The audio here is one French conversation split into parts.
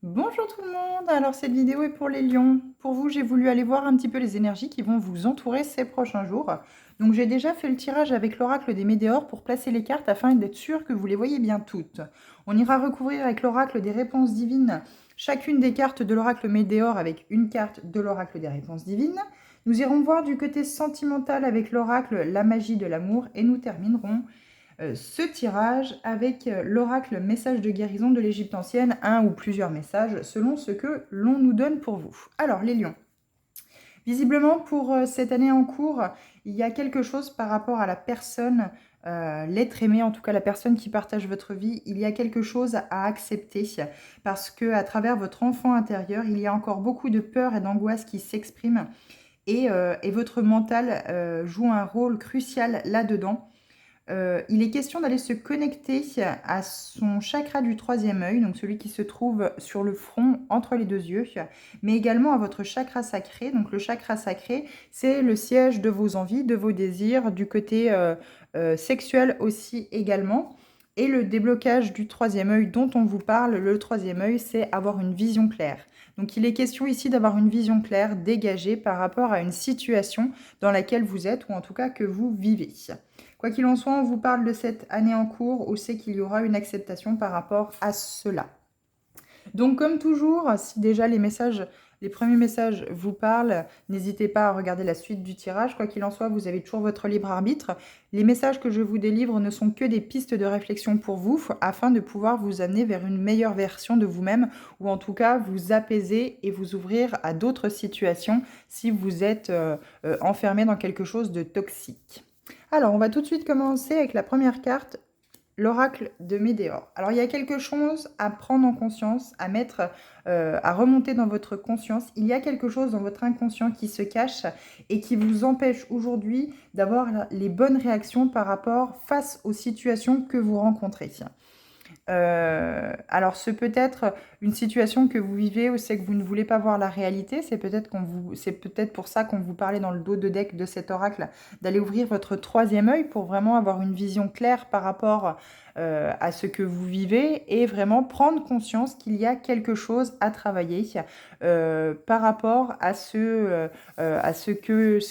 Bonjour tout le monde, alors cette vidéo est pour les lions. Pour vous, j'ai voulu aller voir un petit peu les énergies qui vont vous entourer ces prochains jours. Donc j'ai déjà fait le tirage avec l'oracle des Médéors pour placer les cartes afin d'être sûr que vous les voyez bien toutes. On ira recouvrir avec l'oracle des réponses divines chacune des cartes de l'oracle Médéor avec une carte de l'oracle des réponses divines. Nous irons voir du côté sentimental avec l'oracle la magie de l'amour et nous terminerons ce tirage avec l'oracle message de guérison de l'Égypte ancienne, un ou plusieurs messages selon ce que l'on nous donne pour vous. Alors les lions, visiblement pour cette année en cours, il y a quelque chose par rapport à la personne, l'être aimé, en tout cas la personne qui partage votre vie, il y a quelque chose à accepter parce que à travers votre enfant intérieur, il y a encore beaucoup de peur et d'angoisse qui s'expriment et votre mental joue un rôle crucial là-dedans. Il est question d'aller se connecter à son chakra du troisième œil, donc celui qui se trouve sur le front entre les deux yeux, mais également à votre chakra sacré. Donc le chakra sacré, c'est le siège de vos envies, de vos désirs, du côté sexuel aussi également. Et le déblocage du troisième œil dont on vous parle, le troisième œil, c'est avoir une vision claire. Donc il est question ici d'avoir une vision claire, dégagée par rapport à une situation dans laquelle vous êtes, ou en tout cas que vous vivez. Quoi qu'il en soit, on vous parle de cette année en cours où c'est qu'il y aura une acceptation par rapport à cela. Donc comme toujours, si déjà les premiers messages vous parlent, n'hésitez pas à regarder la suite du tirage. Quoi qu'il en soit, vous avez toujours votre libre arbitre. Les messages que je vous délivre ne sont que des pistes de réflexion pour vous, afin de pouvoir vous amener vers une meilleure version de vous-même, ou en tout cas vous apaiser et vous ouvrir à d'autres situations si vous êtes enfermé dans quelque chose de toxique. Alors, on va tout de suite commencer avec la première carte, l'oracle de Médéor. Alors, il y a quelque chose à prendre en conscience, à mettre, à remonter dans votre conscience. Il y a quelque chose dans votre inconscient qui se cache et qui vous empêche aujourd'hui d'avoir les bonnes réactions par rapport face aux situations que vous rencontrez. Alors, c'est peut-être une situation que vous vivez où c'est que vous ne voulez pas voir la réalité. C'est peut-être pour ça qu'on vous parlait dans le dos de deck de cet oracle d'aller ouvrir votre troisième œil pour vraiment avoir une vision claire par rapport à ce que vous vivez et vraiment prendre conscience qu'il y a quelque chose à travailler par rapport à ce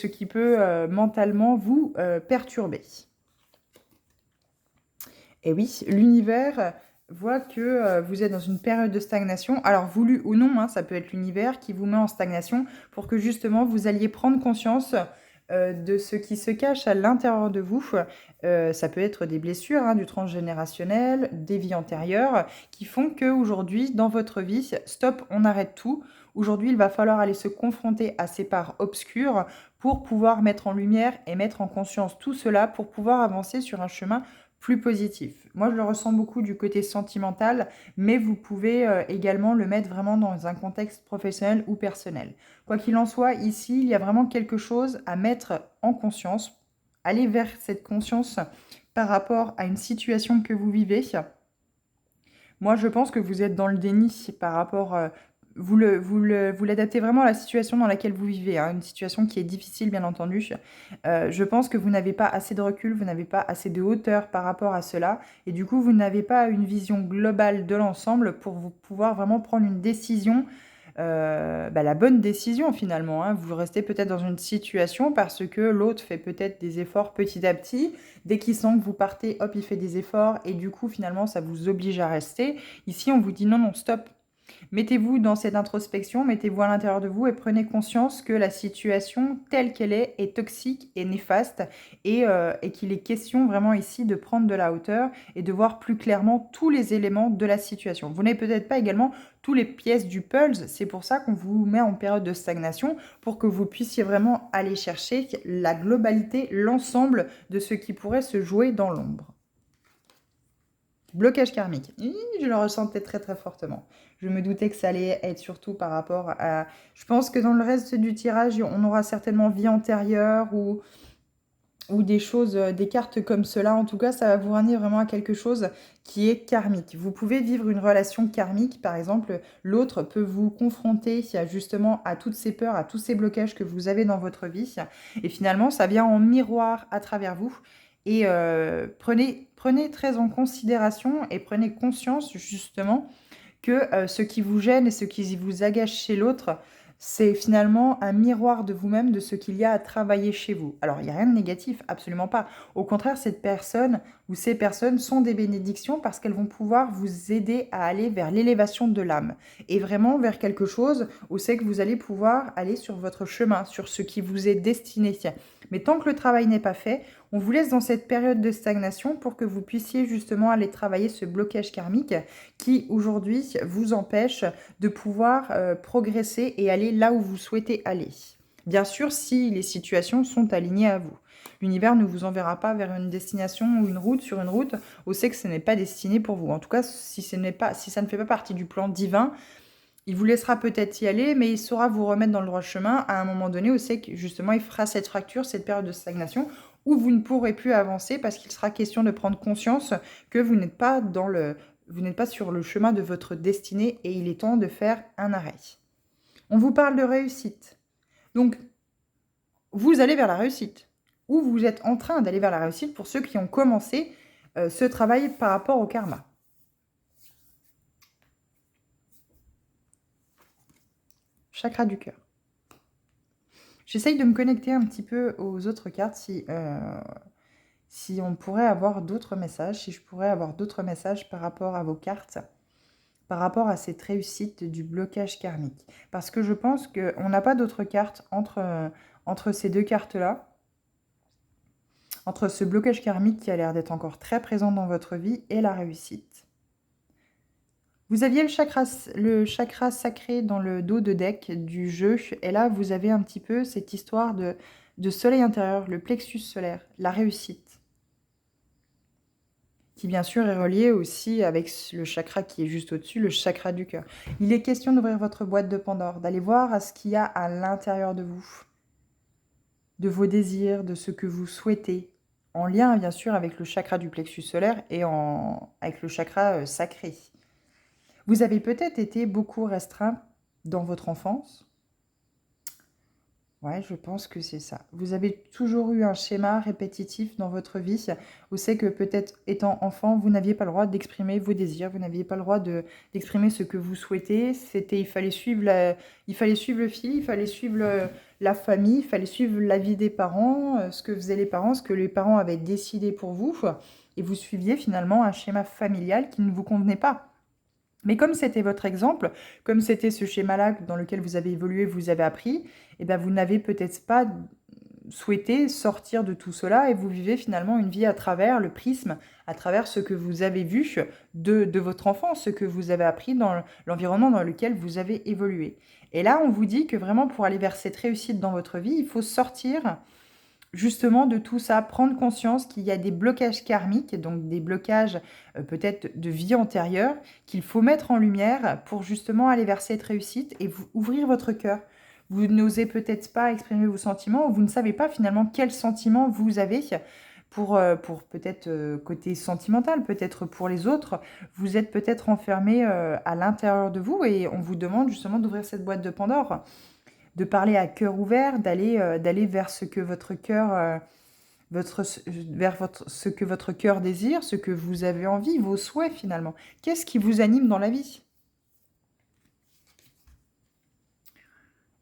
qui peut mentalement vous perturber. Et oui, l'univers voit que vous êtes dans une période de stagnation. Alors, voulu ou non, hein, ça peut être l'univers qui vous met en stagnation pour que justement vous alliez prendre conscience de ce qui se cache à l'intérieur de vous. Ça peut être des blessures, hein, du transgénérationnel, des vies antérieures, qui font qu'aujourd'hui, dans votre vie, stop, on arrête tout. Aujourd'hui, il va falloir aller se confronter à ces parts obscures pour pouvoir mettre en lumière et mettre en conscience tout cela pour pouvoir avancer sur un chemin plus positif. Moi, je le ressens beaucoup du côté sentimental, mais vous pouvez également le mettre vraiment dans un contexte professionnel ou personnel. Quoi qu'il en soit, ici, il y a vraiment quelque chose à mettre en conscience, aller vers cette conscience par rapport à une situation que vous vivez. Moi, je pense que vous êtes dans le déni par rapport vous l'adaptez vraiment à la situation dans laquelle vous vivez, hein, une situation qui est difficile, bien entendu. Je pense que vous n'avez pas assez de recul, vous n'avez pas assez de hauteur par rapport à cela, et du coup, vous n'avez pas une vision globale de l'ensemble pour vous pouvoir vraiment prendre une décision, la bonne décision finalement. Hein. Vous restez peut-être dans une situation parce que l'autre fait peut-être des efforts petit à petit. Dès qu'il sent que vous partez, hop, il fait des efforts, et du coup, finalement, ça vous oblige à rester. Ici, on vous dit non, non, stop. Mettez-vous dans cette introspection, mettez-vous à l'intérieur de vous et prenez conscience que la situation telle qu'elle est toxique et néfaste et qu'il est question vraiment ici de prendre de la hauteur et de voir plus clairement tous les éléments de la situation. Vous n'avez peut-être pas également toutes les pièces du puzzle, c'est pour ça qu'on vous met en période de stagnation pour que vous puissiez vraiment aller chercher la globalité, l'ensemble de ce qui pourrait se jouer dans l'ombre. Blocage karmique. Je le ressentais très très fortement. Je me doutais que ça allait être surtout par rapport à... Je pense que dans le reste du tirage, on aura certainement vie antérieure ou des choses, des cartes comme cela. En tout cas, ça va vous ramener vraiment à quelque chose qui est karmique. Vous pouvez vivre une relation karmique, par exemple, l'autre peut vous confronter justement à toutes ces peurs, à tous ces blocages que vous avez dans votre vie. Et finalement, ça vient en miroir à travers vous. Et prenez très en considération et prenez conscience justement que ce qui vous gêne et ce qui vous agace chez l'autre, c'est finalement un miroir de vous-même, de ce qu'il y a à travailler chez vous. Alors, il n'y a rien de négatif, absolument pas. Au contraire, cette personne ou ces personnes sont des bénédictions parce qu'elles vont pouvoir vous aider à aller vers l'élévation de l'âme et vraiment vers quelque chose où c'est que vous allez pouvoir aller sur votre chemin, sur ce qui vous est destiné. Mais tant que le travail n'est pas fait, on vous laisse dans cette période de stagnation pour que vous puissiez justement aller travailler ce blocage karmique qui aujourd'hui vous empêche de pouvoir progresser et aller là où vous souhaitez aller. Bien sûr, si les situations sont alignées à vous. L'univers ne vous enverra pas vers une destination ou une route sur une route où c'est que ce n'est pas destiné pour vous. En tout cas, si ça ne fait pas partie du plan divin, il vous laissera peut-être y aller, mais il saura vous remettre dans le droit chemin à un moment donné où c'est que justement il fera cette fracture, cette période de stagnation, où vous ne pourrez plus avancer parce qu'il sera question de prendre conscience que vous n'êtes pas sur le chemin de votre destinée et il est temps de faire un arrêt. On vous parle de réussite. Donc, vous allez vers la réussite. Ou vous êtes en train d'aller vers la réussite pour ceux qui ont commencé ce travail par rapport au karma. Chakra du cœur. J'essaye de me connecter un petit peu aux autres cartes si on pourrait avoir d'autres messages, si je pourrais avoir d'autres messages par rapport à vos cartes, par rapport à cette réussite du blocage karmique. Parce que je pense qu'on n'a pas d'autres cartes entre ces deux cartes-là, entre ce blocage karmique qui a l'air d'être encore très présent dans votre vie et la réussite. Vous aviez le chakra sacré dans le dos de deck du jeu, et là vous avez un petit peu cette histoire de soleil intérieur, le plexus solaire, la réussite, qui bien sûr est relié aussi avec le chakra qui est juste au-dessus, le chakra du cœur. Il est question d'ouvrir votre boîte de Pandore, d'aller voir ce qu'il y a à l'intérieur de vous, de vos désirs, de ce que vous souhaitez, en lien bien sûr avec le chakra du plexus solaire et avec le chakra sacré. Vous avez peut-être été beaucoup restreint dans votre enfance. Ouais, je pense que c'est ça. Vous avez toujours eu un schéma répétitif dans votre vie où c'est que peut-être étant enfant, vous n'aviez pas le droit d'exprimer vos désirs, vous n'aviez pas le droit d'exprimer ce que vous souhaitez. Il fallait suivre le fil, il fallait suivre la famille, il fallait suivre l'avis des parents, ce que faisaient les parents, ce que les parents avaient décidé pour vous. Et vous suiviez finalement un schéma familial qui ne vous convenait pas. Mais comme c'était votre exemple, comme c'était ce schéma-là dans lequel vous avez évolué, vous avez appris, eh bien vous n'avez peut-être pas souhaité sortir de tout cela et vous vivez finalement une vie à travers le prisme, à travers ce que vous avez vu de votre enfance, ce que vous avez appris dans l'environnement dans lequel vous avez évolué. Et là, on vous dit que vraiment pour aller vers cette réussite dans votre vie, il faut sortir justement de tout ça, prendre conscience qu'il y a des blocages karmiques, donc des blocages peut-être de vie antérieure, qu'il faut mettre en lumière pour justement aller vers cette réussite et vous ouvrir votre cœur. Vous n'osez peut-être pas exprimer vos sentiments, ou vous ne savez pas finalement quels sentiments vous avez pour peut-être côté sentimental, peut-être pour les autres. Vous êtes peut-être enfermé à l'intérieur de vous et on vous demande justement d'ouvrir cette boîte de Pandore, de parler à cœur ouvert, d'aller vers ce que votre cœur ce que votre cœur désire, ce que vous avez envie, vos souhaits finalement. Qu'est-ce qui vous anime dans la vie?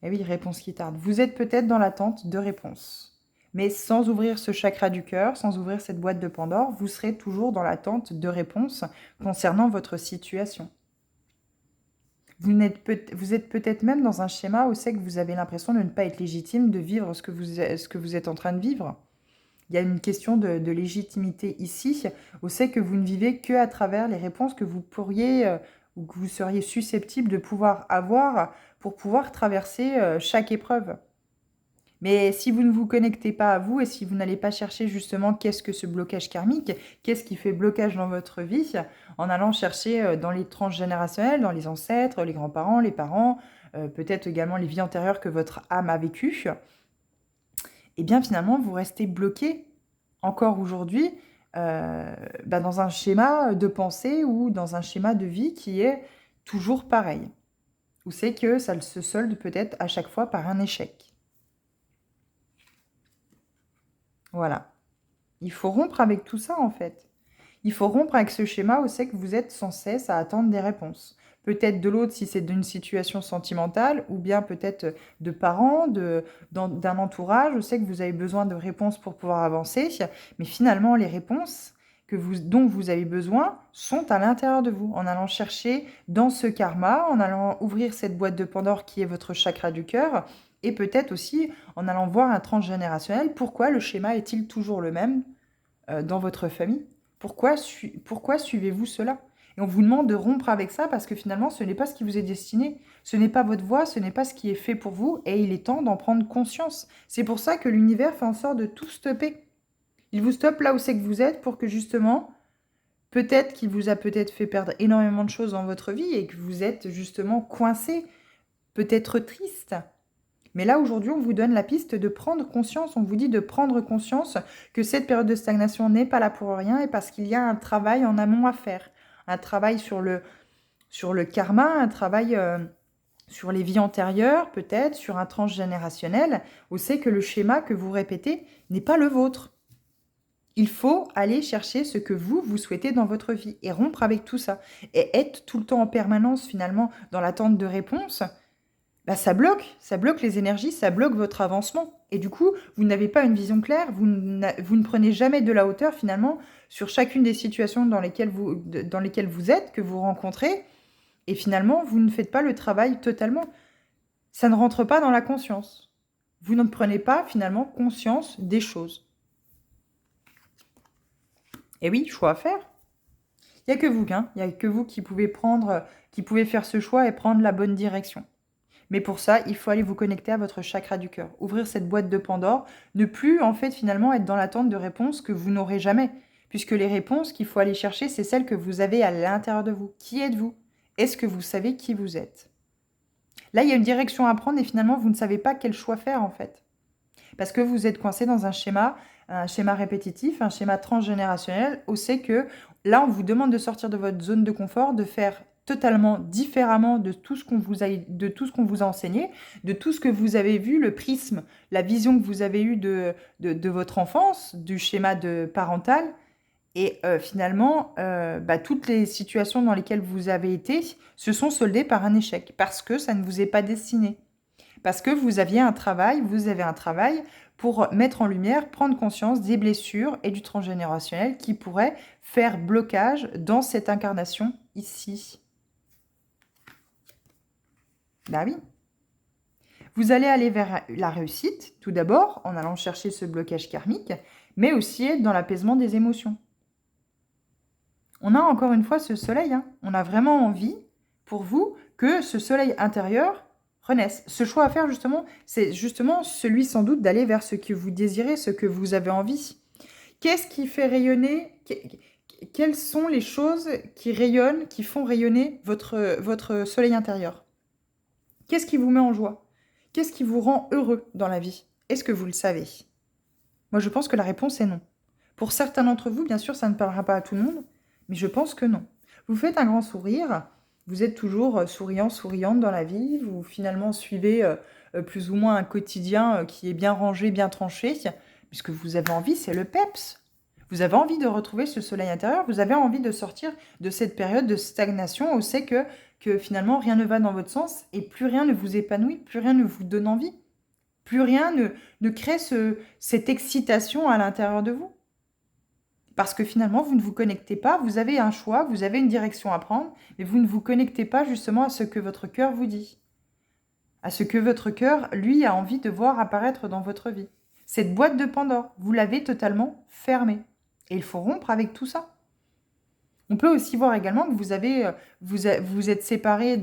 Eh oui, réponse qui tarde. Vous êtes peut-être dans l'attente de réponses. Mais sans ouvrir ce chakra du cœur, sans ouvrir cette boîte de Pandore, vous serez toujours dans l'attente de réponses concernant votre situation. Vous êtes peut-être même dans un schéma où c'est que vous avez l'impression de ne pas être légitime de vivre ce que vous êtes en train de vivre. Il y a une question de légitimité ici, où c'est que vous ne vivez que à travers les réponses que vous pourriez ou que vous seriez susceptible de pouvoir avoir pour pouvoir traverser chaque épreuve. Mais si vous ne vous connectez pas à vous et si vous n'allez pas chercher justement qu'est-ce que ce blocage karmique, qu'est-ce qui fait blocage dans votre vie, en allant chercher dans les tranches générationnelles, dans les ancêtres, les grands-parents, les parents, peut-être également les vies antérieures que votre âme a vécues, et bien finalement vous restez bloqué encore aujourd'hui dans un schéma de pensée ou dans un schéma de vie qui est toujours pareil. Ou c'est que ça se solde peut-être à chaque fois par un échec. Voilà. Il faut rompre avec tout ça, en fait. Il faut rompre avec ce schéma où c'est que vous êtes sans cesse à attendre des réponses. peut-être de l'autre si c'est d'une situation sentimentale, ou bien peut-être de parents, d'un entourage. Je sais que vous avez besoin de réponses pour pouvoir avancer, mais finalement, les réponses dont vous avez besoin sont à l'intérieur de vous, en allant chercher dans ce karma, en allant ouvrir cette boîte de Pandore qui est votre chakra du cœur, et peut-être aussi en allant voir un transgénérationnel. Pourquoi le schéma est-il toujours le même dans votre famille? Pourquoi suivez-vous cela? Et on vous demande de rompre avec ça parce que finalement, ce n'est pas ce qui vous est destiné. Ce n'est pas votre voie, ce n'est pas ce qui est fait pour vous et il est temps d'en prendre conscience. C'est pour ça que l'univers fait en sorte de tout stopper. Il vous stoppe là où c'est que vous êtes pour que justement, peut-être qu'il vous a peut-être fait perdre énormément de choses dans votre vie et que vous êtes justement coincé, peut-être triste. Mais là, aujourd'hui, on vous donne la piste de prendre conscience. On vous dit de prendre conscience que cette période de stagnation n'est pas là pour rien et parce qu'il y a un travail en amont à faire. Un travail sur le karma, un travail sur les vies antérieures, peut-être, sur un transgénérationnel, où c'est que le schéma que vous répétez n'est pas le vôtre. Il faut aller chercher ce que vous souhaitez dans votre vie et rompre avec tout ça. Et être tout le temps en permanence, finalement, dans l'attente de réponses, bah, ça bloque les énergies, ça bloque votre avancement. Et du coup, vous n'avez pas une vision claire, vous ne prenez jamais de la hauteur finalement sur chacune des situations dans lesquelles vous êtes, que vous rencontrez. Et finalement, vous ne faites pas le travail totalement. Ça ne rentre pas dans la conscience. Vous ne prenez pas finalement conscience des choses. Et oui, choix à faire. Il n'y a que vous, hein. Il n'y a que vous qui pouvez faire ce choix et prendre la bonne direction. Mais pour ça, il faut aller vous connecter à votre chakra du cœur. Ouvrir cette boîte de Pandore, ne plus en fait finalement être dans l'attente de réponses que vous n'aurez jamais. Puisque les réponses qu'il faut aller chercher, c'est celles que vous avez à l'intérieur de vous. Qui êtes-vous? Est-ce que vous savez qui vous êtes? Là, il y a une direction à prendre et finalement, vous ne savez pas quel choix faire en fait. Parce que vous êtes coincé dans un schéma répétitif, un schéma transgénérationnel, où c'est que là, on vous demande de sortir de votre zone de confort, de faire totalement différemment de tout ce qu'on vous a enseigné, de tout ce que vous avez vu, le prisme, la vision que vous avez eue de votre enfance, du schéma parental. Et finalement, toutes les situations dans lesquelles vous avez été se sont soldées par un échec, parce que ça ne vous est pas destiné. Parce que vous avez un travail pour mettre en lumière, prendre conscience des blessures et du transgénérationnel qui pourraient faire blocage dans cette incarnation ici. Bah oui. Vous allez aller vers la réussite, tout d'abord, en allant chercher ce blocage karmique, mais aussi être dans l'apaisement des émotions. On a encore une fois ce soleil, hein. On a vraiment envie, pour vous, que ce soleil intérieur renaisse. Ce choix à faire, justement, c'est justement celui sans doute d'aller vers ce que vous désirez, ce que vous avez envie. Qu'est-ce qui fait rayonner Quelles sont les choses qui rayonnent, qui font rayonner votre soleil intérieur? Qu'est-ce qui vous met en joie? Qu'est-ce qui vous rend heureux dans la vie? Est-ce que vous le savez? Moi, je pense que la réponse est non. Pour certains d'entre vous, bien sûr, ça ne parlera pas à tout le monde, mais je pense que non. Vous faites un grand sourire, vous êtes toujours souriant, souriante dans la vie, vous finalement suivez plus ou moins un quotidien qui est bien rangé, bien tranché, puisque vous avez envie, c'est le peps. Vous avez envie de retrouver ce soleil intérieur, vous avez envie de sortir de cette période de stagnation où c'est que finalement rien ne va dans votre sens et plus rien ne vous épanouit, plus rien ne vous donne envie. Plus rien ne crée cette excitation à l'intérieur de vous. Parce que finalement, vous ne vous connectez pas, vous avez un choix, vous avez une direction à prendre, mais vous ne vous connectez pas justement à ce que votre cœur vous dit. À ce que votre cœur, lui, a envie de voir apparaître dans votre vie. Cette boîte de Pandore, vous l'avez totalement fermée. Et il faut rompre avec tout ça. On peut aussi voir également que vous êtes séparés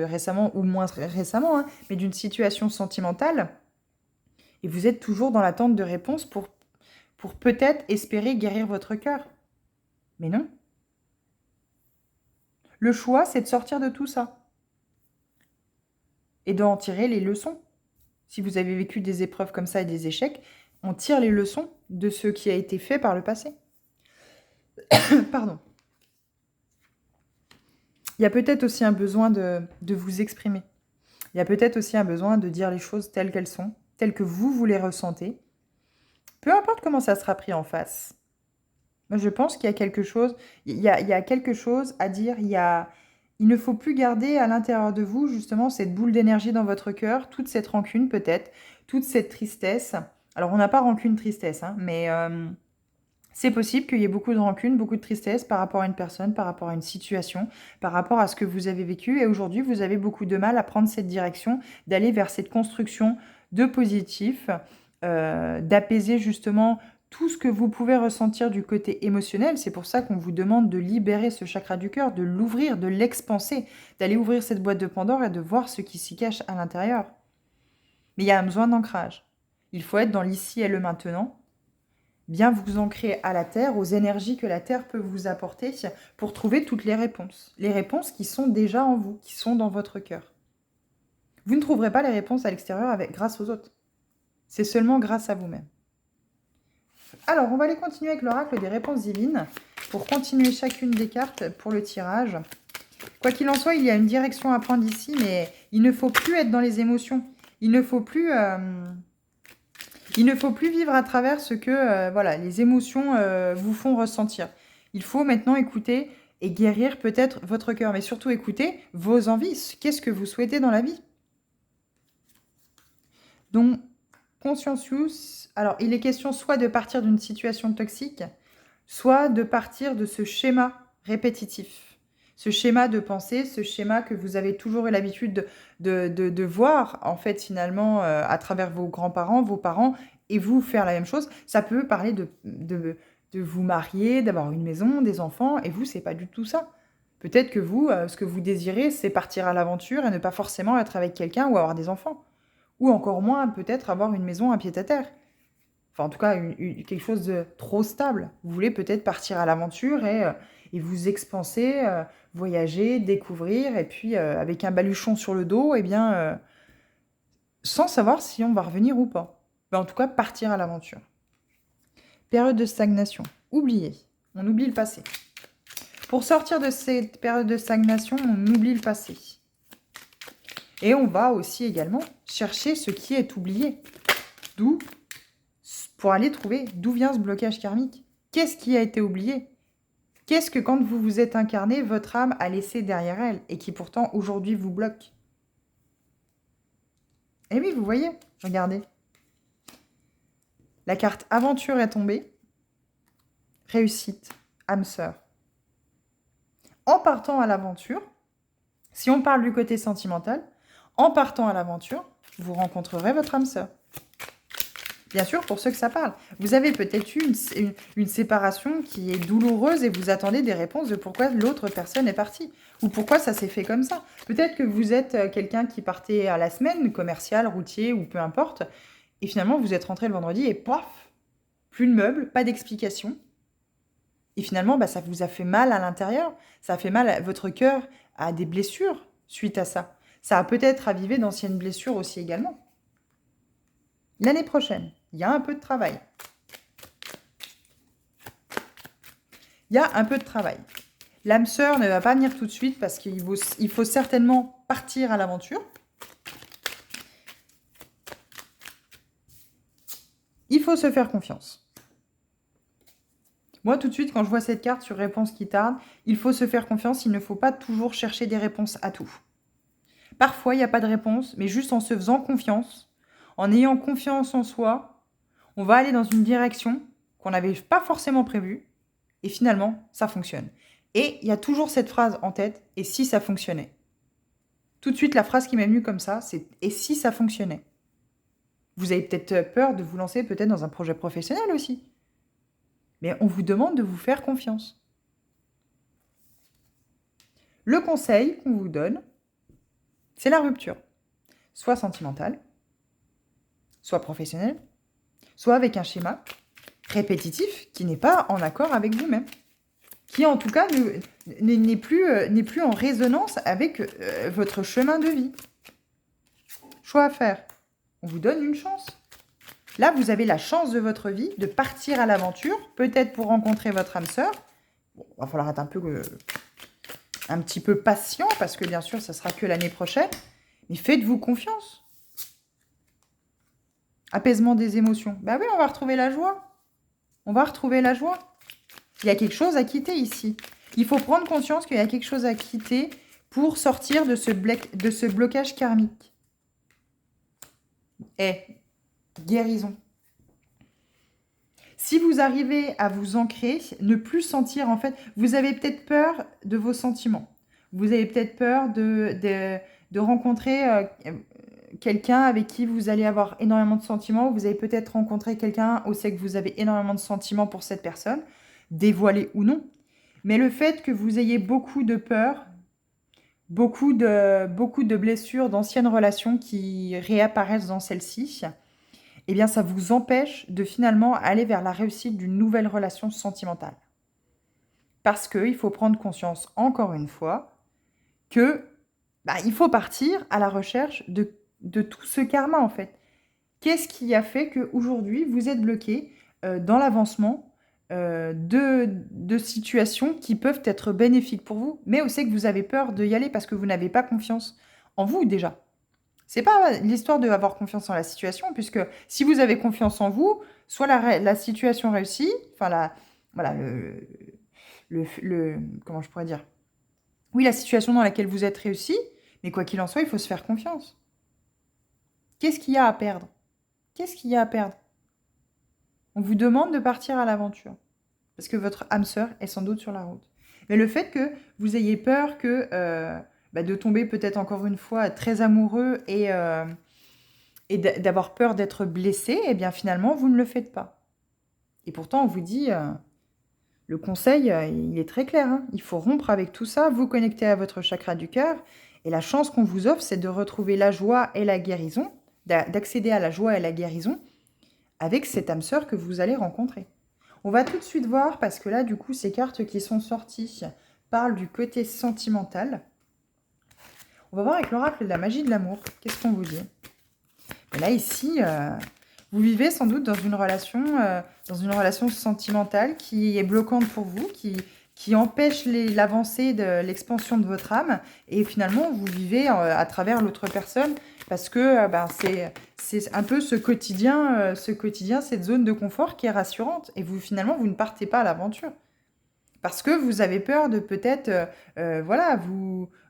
récemment, ou moins récemment, hein, mais d'une situation sentimentale, et vous êtes toujours dans l'attente de réponses pour peut-être espérer guérir votre cœur. Mais non. Le choix, c'est de sortir de tout ça. Et d'en tirer les leçons. Si vous avez vécu des épreuves comme ça et des échecs, on tire les leçons de ce qui a été fait par le passé. Pardon. Il y a peut-être aussi un besoin de vous exprimer. Il y a peut-être aussi un besoin de dire les choses telles qu'elles sont, telles que vous les ressentez. Peu importe comment ça sera pris en face. Moi, je pense qu'il y a quelque chose, il y a quelque chose à dire, il y a Il ne faut plus garder à l'intérieur de vous, justement, cette boule d'énergie dans votre cœur, toute cette rancune peut-être, toute cette tristesse. Alors, on n'a pas rancune, tristesse, hein, mais c'est possible qu'il y ait beaucoup de rancune, beaucoup de tristesse par rapport à une personne, par rapport à une situation, par rapport à ce que vous avez vécu. Et aujourd'hui, vous avez beaucoup de mal à prendre cette direction, d'aller vers cette construction de positif, d'apaiser justement tout ce que vous pouvez ressentir du côté émotionnel. C'est pour ça qu'on vous demande de libérer ce chakra du cœur, de l'ouvrir, de l'expanser, d'aller ouvrir cette boîte de Pandore et de voir ce qui s'y cache à l'intérieur. Mais il y a un besoin d'ancrage. Il faut être dans l'ici et le maintenant, bien vous ancrer à la Terre, aux énergies que la Terre peut vous apporter pour trouver toutes les réponses qui sont déjà en vous, qui sont dans votre cœur. Vous ne trouverez pas les réponses à l'extérieur grâce aux autres. C'est seulement grâce à vous-même. Alors, on va aller continuer avec l'oracle des réponses divines pour continuer chacune des cartes pour le tirage. Quoi qu'il en soit, il y a une direction à prendre ici, mais il ne faut plus être dans les émotions. Il ne faut plus vivre à travers ce que voilà, les émotions vous font ressentir. Il faut maintenant écouter et guérir peut-être votre cœur, mais surtout écouter vos envies. Qu'est-ce que vous souhaitez dans la vie? Donc, Conscientious, alors il est question soit de partir d'une situation toxique, soit de partir de ce schéma répétitif, ce schéma de pensée, ce schéma que vous avez toujours eu l'habitude de voir, en fait, finalement, à travers vos grands-parents, vos parents, et vous faire la même chose. Ça peut parler de vous marier, d'avoir une maison, des enfants, et vous, c'est pas du tout ça. Peut-être que vous, ce que vous désirez, c'est partir à l'aventure et ne pas forcément être avec quelqu'un ou avoir des enfants. Ou encore moins, peut-être avoir une maison à pied-à-terre. Enfin, en tout cas, quelque chose de trop stable. Vous voulez peut-être partir à l'aventure et vous expanser, voyager, découvrir, et puis avec un baluchon sur le dos, eh bien, sans savoir si on va revenir ou pas. Mais en tout cas, partir à l'aventure. Période de stagnation. Oubliez. On oublie le passé. Pour sortir de cette période de stagnation, on oublie le passé. Et on va aussi également chercher ce qui est oublié. Pour aller trouver d'où vient ce blocage karmique. Qu'est-ce qui a été oublié? Qu'est-ce que quand vous vous êtes incarné, votre âme a laissé derrière elle et qui pourtant aujourd'hui vous bloque? Et oui, vous voyez, regardez. La carte aventure est tombée. Réussite, âme sœur. En partant à l'aventure, si on parle du côté sentimental, en partant à l'aventure, vous rencontrerez votre âme sœur. Bien sûr, pour ceux que ça parle. Vous avez peut-être eu une séparation qui est douloureuse et vous attendez des réponses de pourquoi l'autre personne est partie. Ou pourquoi ça s'est fait comme ça. Peut-être que vous êtes quelqu'un qui partait à la semaine, commercial, routier ou peu importe. Et finalement, vous êtes rentré le vendredi et paf, plus de meubles, pas d'explication. Et finalement, ça vous a fait mal à l'intérieur. Ça a fait mal à votre cœur, à des blessures suite à ça. Ça a peut-être ravivé d'anciennes blessures aussi également. L'année prochaine, il y a un peu de travail. Il y a un peu de travail. L'âme sœur ne va pas venir tout de suite parce qu'il faut certainement partir à l'aventure. Il faut se faire confiance. Moi, tout de suite, quand je vois cette carte sur réponse qui tarde, il faut se faire confiance. Il ne faut pas toujours chercher des réponses à tout. Parfois, il n'y a pas de réponse, mais juste en se faisant confiance, en ayant confiance en soi, on va aller dans une direction qu'on n'avait pas forcément prévue. Et finalement, ça fonctionne. Et il y a toujours cette phrase en tête, et si ça fonctionnait? Tout de suite, la phrase qui m'est venue comme ça, c'est « et si ça fonctionnait ?» Vous avez peut-être peur de vous lancer peut-être dans un projet professionnel aussi. Mais on vous demande de vous faire confiance. Le conseil qu'on vous donne, c'est la rupture. Soit sentimentale, soit professionnelle, soit avec un schéma répétitif qui n'est pas en accord avec vous-même. Qui en tout cas n'est plus en résonance avec votre chemin de vie. Choix à faire. On vous donne une chance. Là, vous avez la chance de votre vie de partir à l'aventure, peut-être pour rencontrer votre âme sœur. Bon, il va falloir être un petit peu patient, parce que bien sûr, ça sera que l'année prochaine. Mais faites-vous confiance. Apaisement des émotions. Bah oui, on va retrouver la joie. On va retrouver la joie. Il y a quelque chose à quitter ici. Il faut prendre conscience qu'il y a quelque chose à quitter pour sortir de ce blocage karmique. Guérison. Si vous arrivez à vous ancrer, ne plus sentir, en fait, vous avez peut-être peur de vos sentiments. Vous avez peut-être peur de rencontrer quelqu'un avec qui vous allez avoir énormément de sentiments. Vous avez peut-être rencontré quelqu'un où c'est que vous avez énormément de sentiments pour cette personne, dévoilé ou non. Mais le fait que vous ayez beaucoup de peur, beaucoup de blessures d'anciennes relations qui réapparaissent dans celle-ci, eh bien, ça vous empêche de finalement aller vers la réussite d'une nouvelle relation sentimentale. Parce qu'il faut prendre conscience, encore une fois, que il faut partir à la recherche de tout ce karma, en fait. Qu'est-ce qui a fait qu'aujourd'hui, vous êtes bloqué dans l'avancement de situations qui peuvent être bénéfiques pour vous, mais aussi que vous avez peur d'y aller parce que vous n'avez pas confiance en vous, déjà. C'est pas l'histoire d'avoir confiance en la situation, puisque si vous avez confiance en vous, soit la situation réussit, enfin, voilà, comment je pourrais dire? Oui, la situation dans laquelle vous êtes réussi, mais quoi qu'il en soit, il faut se faire confiance. Qu'est-ce qu'il y a à perdre? Qu'est-ce qu'il y a à perdre? On vous demande de partir à l'aventure, parce que votre âme sœur est sans doute sur la route. Mais le fait que vous ayez peur de tomber peut-être encore une fois très amoureux et d'avoir peur d'être blessé, eh bien finalement, vous ne le faites pas. Et pourtant, on vous dit, le conseil, il est très clair, hein. Il faut rompre avec tout ça, vous connecter à votre chakra du cœur. Et la chance qu'on vous offre, c'est de retrouver la joie et la guérison, d'accéder à la joie et la guérison avec cette âme sœur que vous allez rencontrer. On va tout de suite voir, parce que là, du coup, ces cartes qui sont sorties parlent du côté sentimental. On va voir avec l'oracle de la magie de l'amour. Qu'est-ce qu'on vous dit? Et là, ici, vous vivez sans doute dans une relation sentimentale qui est bloquante pour vous, qui empêche l'avancée de l'expansion de votre âme. Et finalement, vous vivez à travers l'autre personne parce que c'est un peu ce quotidien, cette zone de confort qui est rassurante. Et finalement, vous ne partez pas à l'aventure. Parce que vous avez peur de peut-être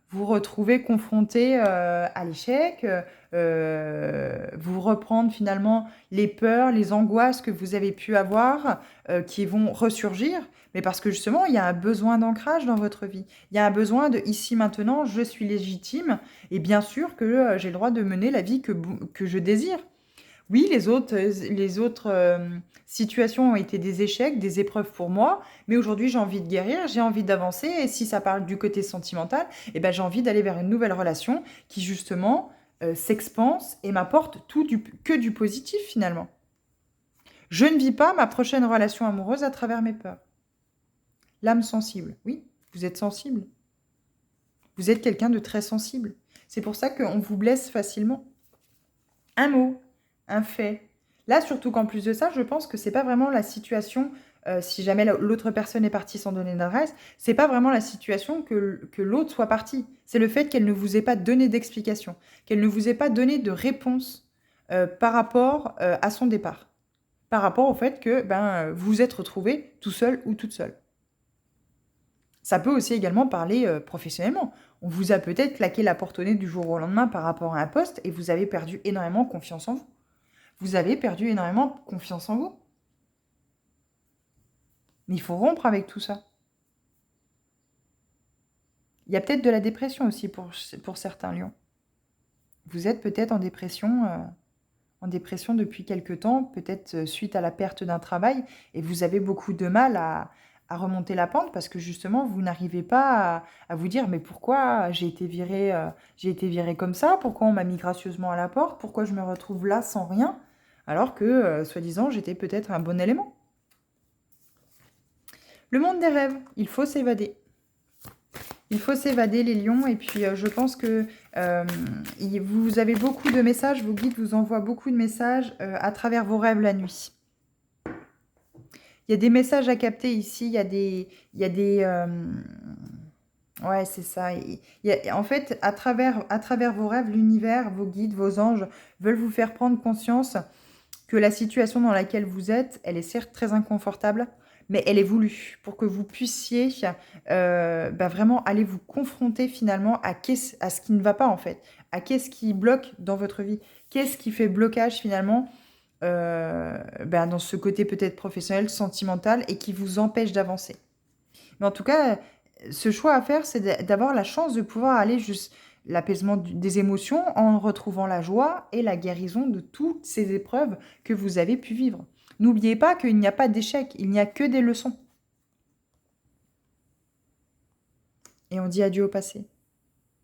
vous retrouver confronté à l'échec, vous reprendre finalement les peurs, les angoisses que vous avez pu avoir qui vont ressurgir, mais parce que justement, il y a un besoin d'ancrage dans votre vie. Il y a un besoin de ici, maintenant, je suis légitime et bien sûr que j'ai le droit de mener la vie que je désire. Oui, les autres situations ont été des échecs, des épreuves pour moi, mais aujourd'hui j'ai envie de guérir, j'ai envie d'avancer, et si ça parle du côté sentimental, eh ben, j'ai envie d'aller vers une nouvelle relation qui justement s'expanse et m'apporte que du positif finalement. Je ne vis pas ma prochaine relation amoureuse à travers mes peurs. L'âme sensible, oui, vous êtes sensible. Vous êtes quelqu'un de très sensible. C'est pour ça qu'on vous blesse facilement. Un mot, un fait. Là, surtout qu'en plus de ça, je pense que c'est pas vraiment la situation, si jamais l'autre personne est partie sans donner d'adresse, c'est pas vraiment la situation que l'autre soit partie. C'est le fait qu'elle ne vous ait pas donné d'explication, qu'elle ne vous ait pas donné de réponse par rapport à son départ. Par rapport au fait que vous vous êtes retrouvé tout seul ou toute seule. Ça peut aussi également parler professionnellement. On vous a peut-être claqué la porte au nez du jour au lendemain par rapport à un poste et vous avez perdu énormément confiance en vous. Vous avez perdu énormément confiance en vous. Mais il faut rompre avec tout ça. Il y a peut-être de la dépression aussi pour certains lions. Vous êtes peut-être en dépression depuis quelque temps, peut-être suite à la perte d'un travail, et vous avez beaucoup de mal à remonter la pente parce que justement, vous n'arrivez pas à vous dire « mais pourquoi j'ai été virée comme ça? Pourquoi on m'a mis gracieusement à la porte? Pourquoi je me retrouve là sans rien ?» alors que, soi-disant, j'étais peut-être un bon élément. Le monde des rêves, il faut s'évader. Il faut s'évader, les lions, et puis je pense que vous avez beaucoup de messages, vos guides vous envoient beaucoup de messages à travers vos rêves la nuit. Il y a des messages à capter ici, il y a des ouais, c'est ça. En fait, à travers vos rêves, l'univers, vos guides, vos anges veulent vous faire prendre conscience que la situation dans laquelle vous êtes, elle est certes très inconfortable, mais elle est voulue pour que vous puissiez vraiment aller vous confronter finalement à ce qui ne va pas en fait, à qu'est-ce qui bloque dans votre vie, qu'est-ce qui fait blocage finalement dans ce côté peut-être professionnel, sentimental et qui vous empêche d'avancer. Mais en tout cas, ce choix à faire, c'est d'avoir la chance de pouvoir aller juste l'apaisement des émotions en retrouvant la joie et la guérison de toutes ces épreuves que vous avez pu vivre. N'oubliez pas qu'il n'y a pas d'échec, il n'y a que des leçons. Et on dit adieu au passé.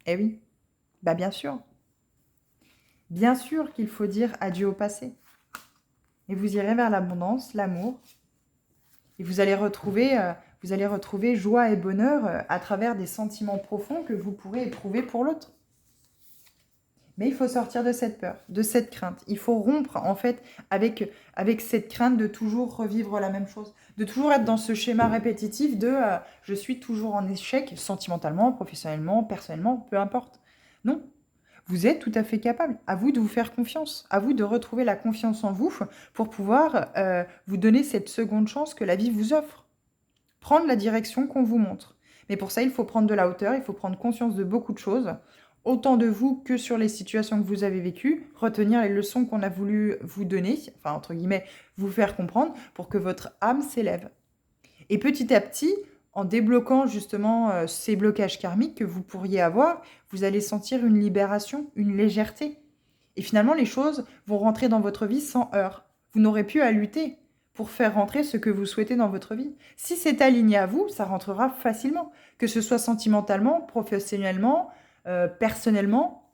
Eh oui, bah bien sûr. Bien sûr qu'il faut dire adieu au passé. Et vous irez vers l'abondance, l'amour. Et vous allez retrouver joie et bonheur à travers des sentiments profonds que vous pourrez éprouver pour l'autre. Mais il faut sortir de cette peur, de cette crainte. Il faut rompre en fait avec cette crainte de toujours revivre la même chose, de toujours être dans ce schéma répétitif de je suis toujours en échec sentimentalement, professionnellement, personnellement, peu importe. Non, vous êtes tout à fait capable. À vous de vous faire confiance, à vous de retrouver la confiance en vous pour pouvoir vous donner cette seconde chance que la vie vous offre. Prendre la direction qu'on vous montre. Mais pour ça, il faut prendre de la hauteur, il faut prendre conscience de beaucoup de choses, autant de vous que sur les situations que vous avez vécues, retenir les leçons qu'on a voulu vous donner, enfin entre guillemets, vous faire comprendre pour que votre âme s'élève. Et petit à petit, en débloquant justement ces blocages karmiques que vous pourriez avoir, vous allez sentir une libération, une légèreté. Et finalement, les choses vont rentrer dans votre vie sans heurts. Vous n'aurez plus à lutter pour faire rentrer ce que vous souhaitez dans votre vie. Si c'est aligné à vous, ça rentrera facilement. Que ce soit sentimentalement, professionnellement, personnellement.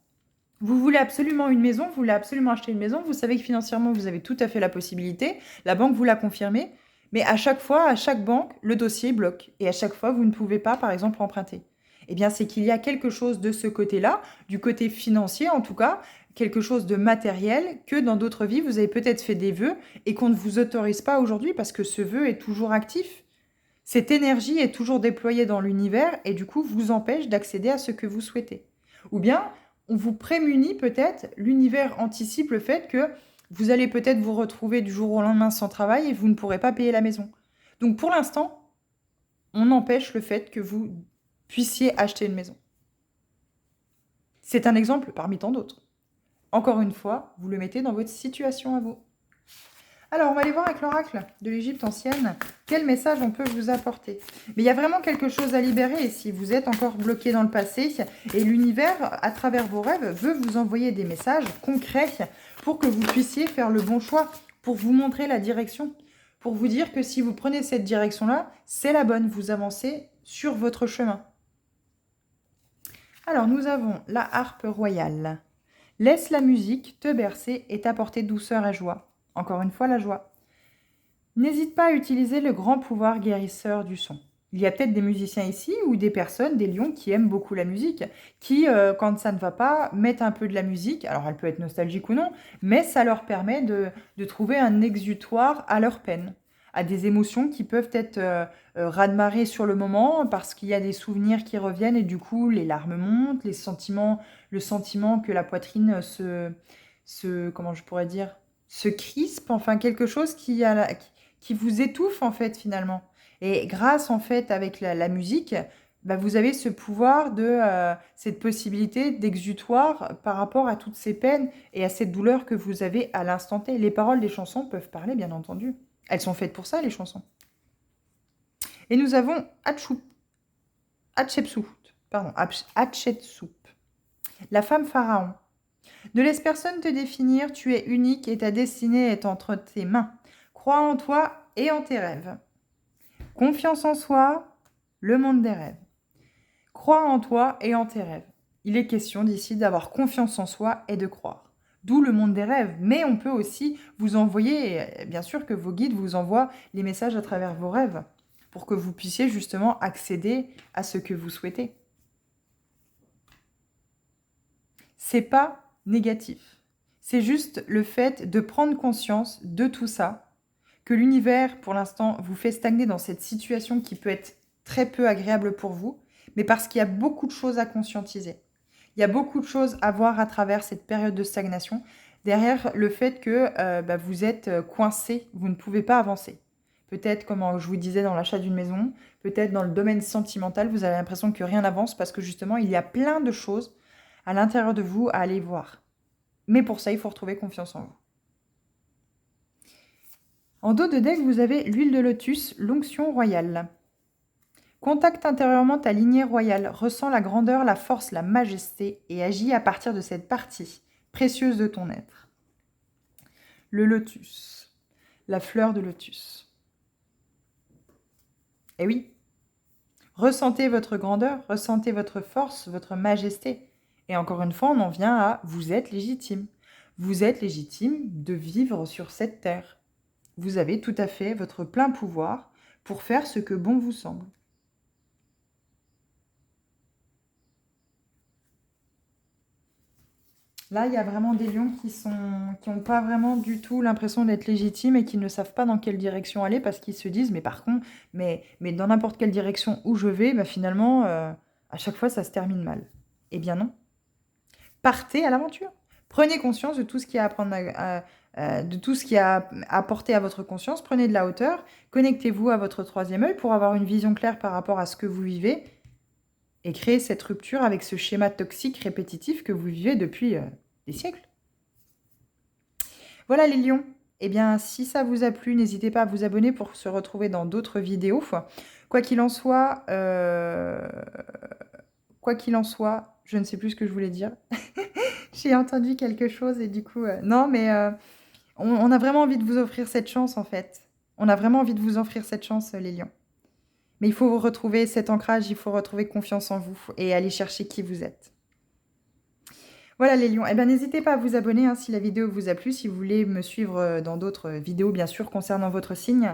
Vous voulez absolument une maison, vous voulez absolument acheter une maison, vous savez que financièrement, vous avez tout à fait la possibilité. La banque vous l'a confirmé. Mais à chaque fois, à chaque banque, le dossier bloque. Et à chaque fois, vous ne pouvez pas, par exemple, emprunter. Eh bien, c'est qu'il y a quelque chose de ce côté-là, du côté financier en tout cas, quelque chose de matériel que dans d'autres vies, vous avez peut-être fait des vœux et qu'on ne vous autorise pas aujourd'hui parce que ce vœu est toujours actif. Cette énergie est toujours déployée dans l'univers et du coup vous empêche d'accéder à ce que vous souhaitez. Ou bien, on vous prémunit peut-être, l'univers anticipe le fait que vous allez peut-être vous retrouver du jour au lendemain sans travail et vous ne pourrez pas payer la maison. Donc pour l'instant, on empêche le fait que vous puissiez acheter une maison. C'est un exemple parmi tant d'autres. Encore une fois, vous le mettez dans votre situation à vous. Alors, on va aller voir avec l'oracle de l'Égypte ancienne, quel message on peut vous apporter. Mais il y a vraiment quelque chose à libérer ici. Vous êtes encore bloqué dans le passé et l'univers, à travers vos rêves, veut vous envoyer des messages concrets pour que vous puissiez faire le bon choix, pour vous montrer la direction, pour vous dire que si vous prenez cette direction-là, c'est la bonne, vous avancez sur votre chemin. Alors, nous avons la harpe royale. Laisse la musique te bercer et t'apporter douceur et joie. Encore une fois, la joie. N'hésite pas à utiliser le grand pouvoir guérisseur du son. Il y a peut-être des musiciens ici ou des personnes, des lions qui aiment beaucoup la musique, qui, quand ça ne va pas, mettent un peu de la musique. Alors, elle peut être nostalgique ou non, mais ça leur permet de trouver un exutoire à leur peine, à des émotions qui peuvent être raz-de-marée sur le moment parce qu'il y a des souvenirs qui reviennent et du coup, les larmes montent, le sentiment que la poitrine comment je pourrais dire, se crispe, enfin quelque chose qui vous étouffe en fait finalement. Et grâce en fait avec la musique, vous avez ce pouvoir cette possibilité d'exutoire par rapport à toutes ces peines et à cette douleur que vous avez à l'instant T. Les paroles des chansons peuvent parler bien entendu. Elles sont faites pour ça les chansons. Et nous avons Hatshepsut, la femme pharaon. Ne laisse personne te définir, tu es unique et ta destinée est entre tes mains. Crois en toi et en tes rêves. Confiance en soi, le monde des rêves. Crois en toi et en tes rêves. Il est question d'ici d'avoir confiance en soi et de croire. D'où le monde des rêves. Mais on peut aussi vous envoyer, bien sûr que vos guides vous envoient les messages à travers vos rêves pour que vous puissiez justement accéder à ce que vous souhaitez. C'est pas négatif. C'est juste le fait de prendre conscience de tout ça, que l'univers, pour l'instant, vous fait stagner dans cette situation qui peut être très peu agréable pour vous, mais parce qu'il y a beaucoup de choses à conscientiser. Il y a beaucoup de choses à voir à travers cette période de stagnation, derrière le fait que vous êtes coincé, vous ne pouvez pas avancer. peut-être, comme je vous disais, dans l'achat d'une maison, peut-être dans le domaine sentimental, vous avez l'impression que rien n'avance parce que justement, il y a plein de choses à l'intérieur de vous à aller voir. Mais pour ça, il faut retrouver confiance en vous. En dos de deck, vous avez l'huile de lotus, l'onction royale. Contacte intérieurement ta lignée royale, ressens la grandeur, la force, la majesté et agis à partir de cette partie précieuse de ton être. Le lotus, la fleur de lotus. Eh oui, ressentez votre grandeur, ressentez votre force, votre majesté. Et encore une fois, on en vient à vous êtes légitime. Vous êtes légitime de vivre sur cette terre. Vous avez tout à fait votre plein pouvoir pour faire ce que bon vous semble. Là, il y a vraiment des lions qui n'ont pas vraiment du tout l'impression d'être légitimes et qui ne savent pas dans quelle direction aller parce qu'ils se disent, mais par contre, mais dans n'importe quelle direction où je vais, bah finalement, à chaque fois, ça se termine mal. Eh bien non. Partez à l'aventure. Prenez conscience de tout ce qu'il y a à apprendre de tout ce qui a apporté à votre conscience. Prenez de la hauteur. Connectez-vous à votre troisième œil pour avoir une vision claire par rapport à ce que vous vivez et créer cette rupture avec ce schéma toxique répétitif que vous vivez depuis des siècles. Voilà les lions. Eh bien, si ça vous a plu, n'hésitez pas à vous abonner pour se retrouver dans d'autres vidéos. Quoi qu'il en soit, je ne sais plus ce que je voulais dire. J'ai entendu quelque chose et du coup... non, mais on a vraiment envie de vous offrir cette chance, en fait. On a vraiment envie de vous offrir cette chance, les lions. Mais il faut retrouver cet ancrage, il faut retrouver confiance en vous et aller chercher qui vous êtes. Voilà les lions. Eh bien, n'hésitez pas à vous abonner hein, si la vidéo vous a plu, si vous voulez me suivre dans d'autres vidéos, bien sûr, concernant votre signe.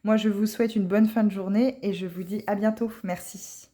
Moi, je vous souhaite une bonne fin de journée et je vous dis à bientôt. Merci.